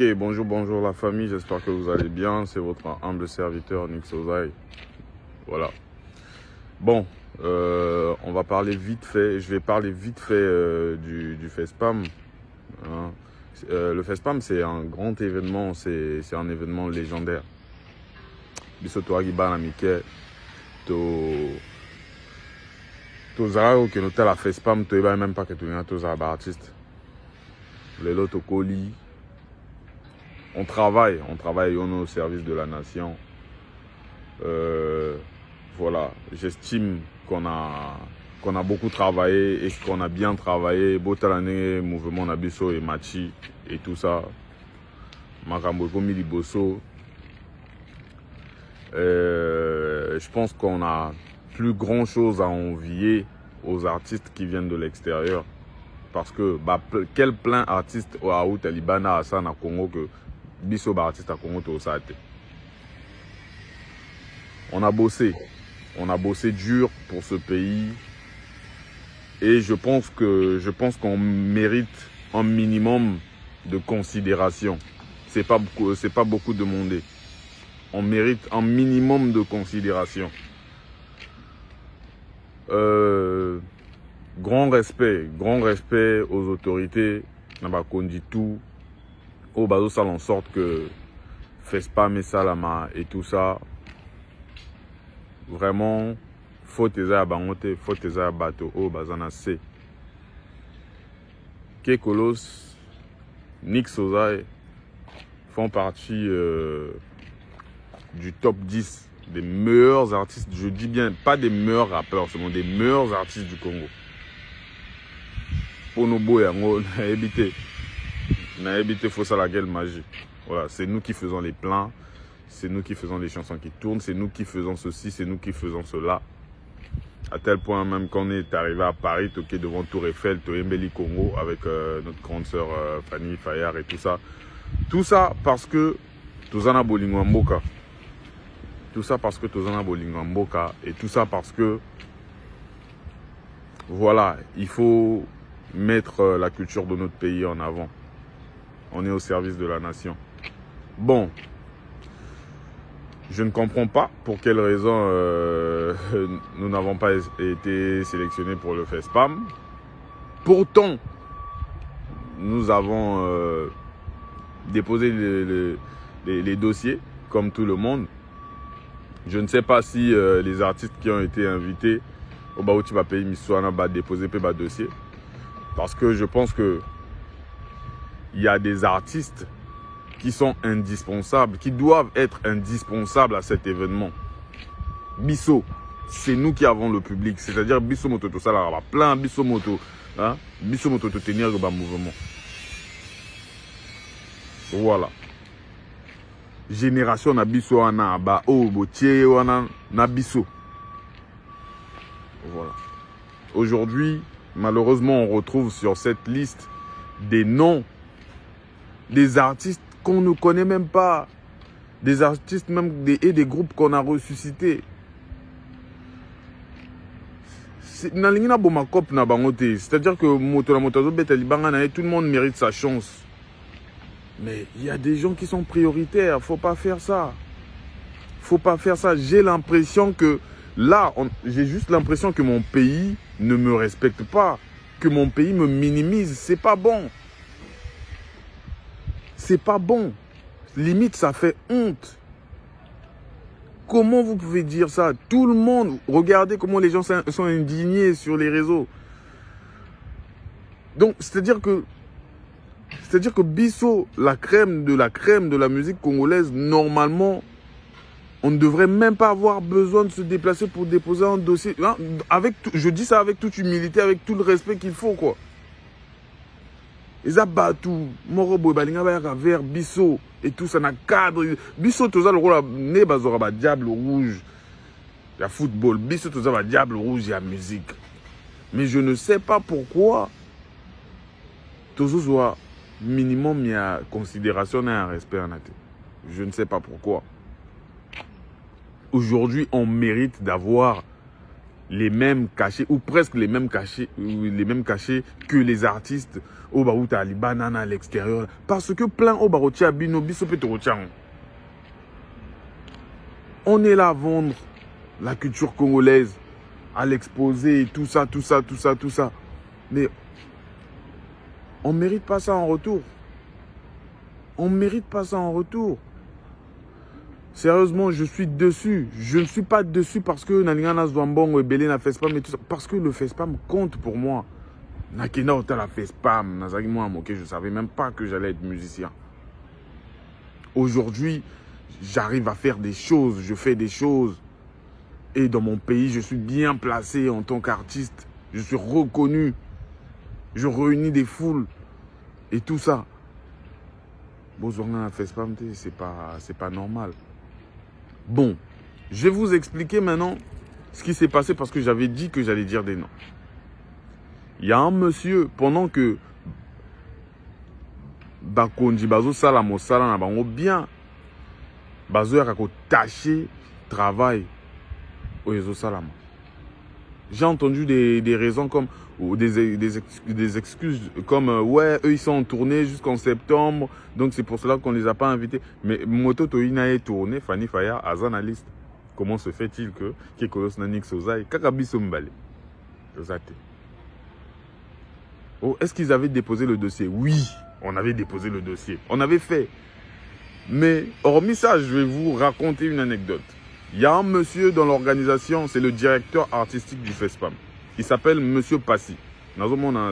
Ok, bonjour, bonjour la famille, j'espère que vous allez bien. C'est votre humble serviteur Nix Ozaï. Voilà. Bon, on va parler vite fait. Je vais parler vite fait du FESPAM. Hein. Le FESPAM, c'est un grand événement, c'est un événement légendaire. Bisoto Agibana Mike, Tozara que nous la FESPAM, tu n'es même pas que tu es un artiste. Les lots colis. On travaille au service de la nation. Voilà, j'estime qu'on a beaucoup travaillé et qu'on a bien travaillé. Botalane, mouvement Nabiso et Machi et tout ça. Makambo Komi Liboso. Je pense qu'on a plus grand chose à envier aux artistes qui viennent de l'extérieur. Parce que quel plein artiste à Outalibana à ça na Congo que Biso artiste à Congo to Osate. On a bossé dur pour ce pays et je pense qu'on mérite un minimum de considération. C'est pas beaucoup demandé. On mérite un minimum de considération. Grand respect aux autorités. Naba kondi tout. Au bazo ça en sorte que FESPAM et Salama et tout ça. Vraiment, faut tes à bangote, faut tes à bateau au bazana C. Kekolos, Nix Ozaï font partie du top 10 des meilleurs artistes. Je dis bien, pas des meilleurs rappeurs, seulement des meilleurs artistes du Congo. Pour nos beaux yango, n'a évité faut ça la gueule magie. Voilà, c'est nous qui faisons les plans. C'est nous qui faisons les chansons qui tournent, c'est nous qui faisons ceci, c'est nous qui faisons cela. À tel point même qu'on est arrivé à Paris, toqué devant Tour Eiffel, Toyembeli Congo, avec notre grande sœur Fanny Fayard et tout ça. Tout ça parce que Tozana Bolingwamboka. Tout ça parce que Tozana Bolingwamboka. Et tout ça parce que, voilà, il faut mettre la culture de notre pays en avant. On est au service de la nation. Bon. Je ne comprends pas pour quelle raison nous n'avons pas été sélectionnés pour le FESPAM. Pourtant, nous avons déposé les dossiers, comme tout le monde. Je ne sais pas si les artistes qui ont été invités au Baouti va payer Missoana va déposer le dossier. Parce que je pense que il y a des artistes qui sont indispensables, qui doivent être indispensables à cet événement. Bisso, c'est nous qui avons le public. C'est-à-dire Bisso Moto, tout ça, là, plein Bisso Moto. Hein? Bisso Moto, tenir le mouvement. Voilà. Génération na Bisso, na ba oh botier, na Bisso. Voilà. Aujourd'hui, malheureusement, on retrouve sur cette liste des noms des artistes qu'on ne connaît même pas, des artistes même et des groupes qu'on a ressuscités. C'est-à-dire que tout le monde mérite sa chance. Mais il y a des gens qui sont prioritaires, faut pas faire ça. Faut pas faire ça. J'ai l'impression que là, j'ai juste l'impression que mon pays ne me respecte pas, que mon pays me minimise. C'est pas bon. C'est pas bon. Limite, ça fait honte. Comment vous pouvez dire ça? Tout le monde, regardez comment les gens sont indignés sur les réseaux. Donc, c'est-à-dire que Bisso, la crème de la musique congolaise, normalement, on ne devrait même pas avoir besoin de se déplacer pour déposer un dossier. Hein, je dis ça avec toute humilité, avec tout le respect qu'il faut, quoi. Ils ont battu, Morobo, vers Bisso et tout ça, na cadre. Bisso, tout ça, le rôle, né, bazora, diable rouge. Il y a football. Bisso, tout ça, diable rouge, il y a musique. Mais je ne sais pas pourquoi. Tout ça, minimum, il y a considération et un respect en athée. Je ne sais pas pourquoi. Aujourd'hui, on mérite d'avoir les mêmes cachets, ou presque les mêmes cachets que les artistes au Baouta Alibanana à l'extérieur. Parce que plein au Barotia Bino Bisopetorotian. On est là à vendre la culture congolaise, à l'exposer, tout ça. Mais on ne mérite pas ça en retour. On ne mérite pas ça en retour. Sérieusement, je suis dessus. Je ne suis pas dessus parce que Nalingana Zwambongo et Belé n'a fait spam et tout ça. Parce que le fait spam compte pour moi. Nakena Ota la fait spam. Nazagi moi moqué, je ne savais même pas que j'allais être musicien. Aujourd'hui, j'arrive à faire des choses. Je fais des choses. Et dans mon pays, je suis bien placé en tant qu'artiste. Je suis reconnu. Je réunis des foules. Et tout ça. Bozonga a fait spam, c'est pas normal. Bon, je vais vous expliquer maintenant ce qui s'est passé parce que j'avais dit que j'allais dire des noms. Il y a un monsieur, pendant que Bakonji Bazo Salamo Salan Bango bien, Bazo Yako taché travail au Ezo Salama. J'ai entendu des raisons comme des excuses comme ouais, eux ils sont en tournée jusqu'en septembre, donc c'est pour cela qu'on les a pas invités. Mais Moto Toina est tourné, Fanny Faya, à journaliste. Comment se fait-il que Kekolos Nanik Sozai, Kakabiso Mbale, Josate. Oh, est-ce qu'ils avaient déposé le dossier? Oui, on avait déposé le dossier. On avait fait. Mais hormis ça, je vais vous raconter une anecdote. Il y a un monsieur dans l'organisation, c'est le directeur artistique du FESPAM. Il s'appelle Monsieur Passy. Je ne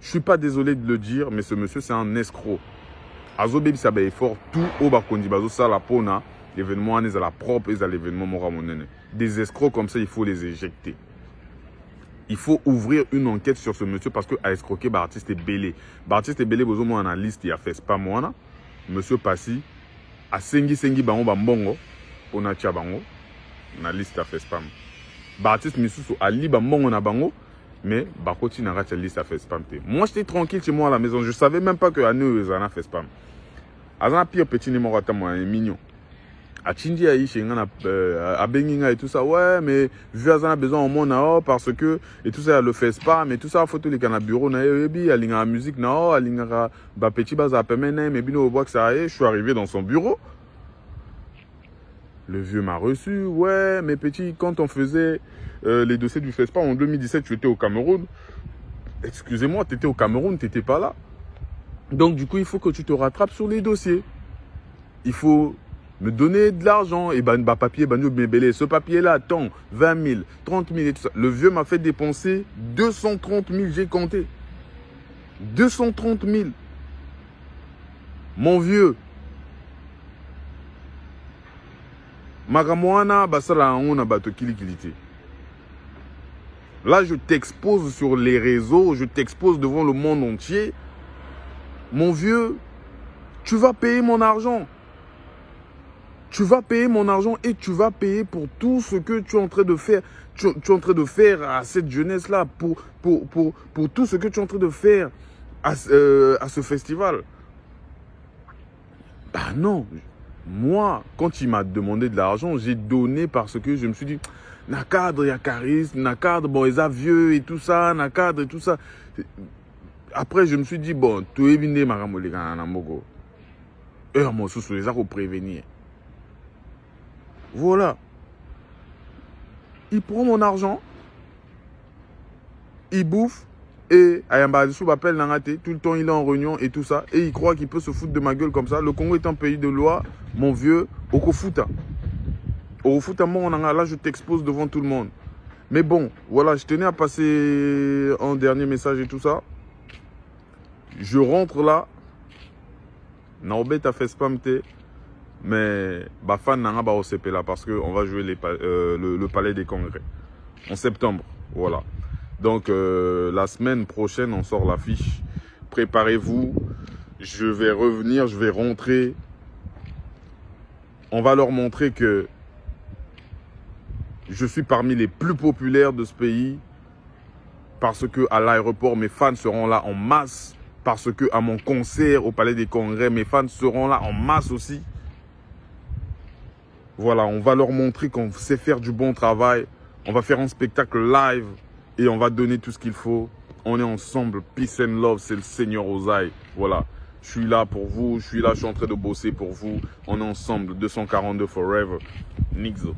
suis pas désolé de le dire, mais ce monsieur, c'est un escroc. Azobebi Sabe fort tout au Bakondi Bazo Salapona, l'événement est à la propre et à l'événement Moramonene. Des escrocs comme ça, il faut les éjecter. Il faut ouvrir une enquête sur ce monsieur parce que a escroqué Bartiste et Belé. Bartiste et Belé, vous avez une liste, il a fait spam. Monsieur Passy, a sengi bango bambongo, on a tia bango, on a liste à fait spam. Bartiste Misusu a li bambongo na bango, mais Bakoti n'a pas liste à fait spam. Moi, j'étais tranquille chez moi à la maison, je savais même pas que Anou Zana fait spam. Azana pire petit numéro à moi, mignon. A Chindi Aïe, à Benginga et tout ça, ouais, mais vu Azana a besoin au monde, parce que, et tout ça, le fait spam, et tout ça, photo les canaux bureau, na ebi, a l'inga musique, na, a l'inga, ba petit bas à pemene, mais bino au bois que ça aille, je suis arrivé dans son bureau. Le vieux m'a reçu, ouais, mais petit, quand on faisait les dossiers du FESPA en 2017, tu étais au Cameroun. Excusez-moi, tu étais au Cameroun, tu n'étais pas là. Donc, du coup, il faut que tu te rattrapes sur les dossiers. Il faut me donner de l'argent. Et ben, papier, ce papier-là, attends, 20 000, 30 000 et tout ça. Le vieux m'a fait dépenser 230 000, j'ai compté. 230 000. Mon vieux. Magamoana, basala on a bato kilikilité. Là, je t'expose sur les réseaux, je t'expose devant le monde entier. Mon vieux, tu vas payer mon argent. Tu vas payer mon argent et tu vas payer pour tout ce que tu es en train de faire. Tu es en train de faire à cette jeunesse-là, pour tout ce que tu es en train de faire à ce festival. Bah non. Moi, quand il m'a demandé de l'argent, j'ai donné parce que je me suis dit, na cadre, il y a charisme, na cadre, bon, ils ont vieux et tout ça, na cadre et tout ça. Après, je me suis dit, bon, tu es venu, Maramoliga, Namogo. Moi, sous les arts, prévenir. Voilà. Il prend mon argent, il bouffe, et Ayamba Dessou m'appelle Nangate, tout le temps il est en réunion et tout ça, et il croit qu'il peut se foutre de ma gueule comme ça. Le Congo est un pays de loi, mon vieux, Okofuta. Okofuta, là je t'expose devant tout le monde. Mais bon, voilà, je tenais à passer un dernier message et tout ça. Je rentre là, Naobet a fait spamter, mais Bafan Nanga ba OCP là, parce qu'on va jouer le Palais des Congrès en septembre, voilà. Donc, la semaine prochaine, on sort l'affiche. Préparez-vous. Je vais revenir, je vais rentrer. On va leur montrer que je suis parmi les plus populaires de ce pays. Parce que à l'aéroport, mes fans seront là en masse. Parce que à mon concert au Palais des Congrès, mes fans seront là en masse aussi. Voilà, on va leur montrer qu'on sait faire du bon travail. On va faire un spectacle live et on va donner tout ce qu'il faut. On est ensemble, peace and love, c'est le Seigneur Osaï. Voilà, je suis là pour vous, je suis en train de bosser pour vous. On est ensemble, 242 forever. Nixo.